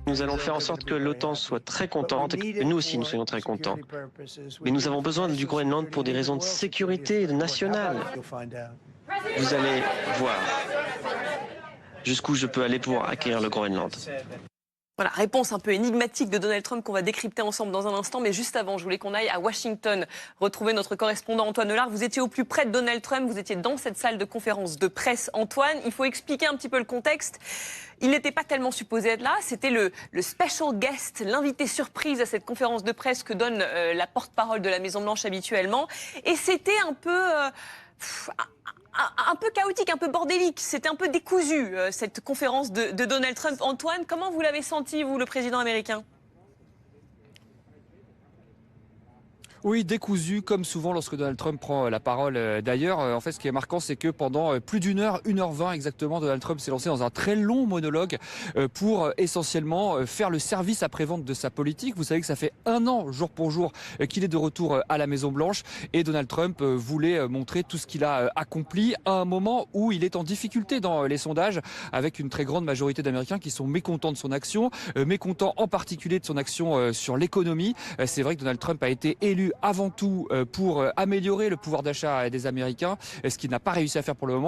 Nous allons faire en sorte que l'OTAN soit très contente et que nous aussi nous soyons très contents. Mais nous avons besoin du Groenland pour des raisons de sécurité nationale. Vous allez voir jusqu'où je peux aller pour acquérir le Groenland. Voilà, réponse un peu énigmatique de Donald Trump qu'on va décrypter ensemble dans un instant. Mais juste avant, je voulais qu'on aille à Washington retrouver notre correspondant Antoine Lard. Vous étiez au plus près de Donald Trump, vous étiez dans cette salle de conférence de presse. Antoine, il faut expliquer un petit peu le contexte. Il n'était pas tellement supposé être là. C'était le special guest, l'invité surprise à cette conférence de presse que donne la porte-parole de la Maison-Blanche habituellement. Et c'était un peu chaotique, un peu bordélique. C'était un peu décousu, cette conférence de Donald Trump. Antoine, comment vous l'avez senti, vous, le président américain ? Oui, décousu, comme souvent lorsque Donald Trump prend la parole. D'ailleurs, en fait, ce qui est marquant, c'est que pendant plus d'une heure, 1h20 exactement, Donald Trump s'est lancé dans un très long monologue pour essentiellement faire le service après-vente de sa politique. Vous savez que ça fait 1 an, jour pour jour, qu'il est de retour à la Maison-Blanche. Et Donald Trump voulait montrer tout ce qu'il a accompli à un moment où il est en difficulté dans les sondages, avec une très grande majorité d'Américains qui sont mécontents de son action, mécontents en particulier de son action sur l'économie. C'est vrai que Donald Trump a été élu avant tout pour améliorer le pouvoir d'achat des Américains, ce qu'il n'a pas réussi à faire pour le moment.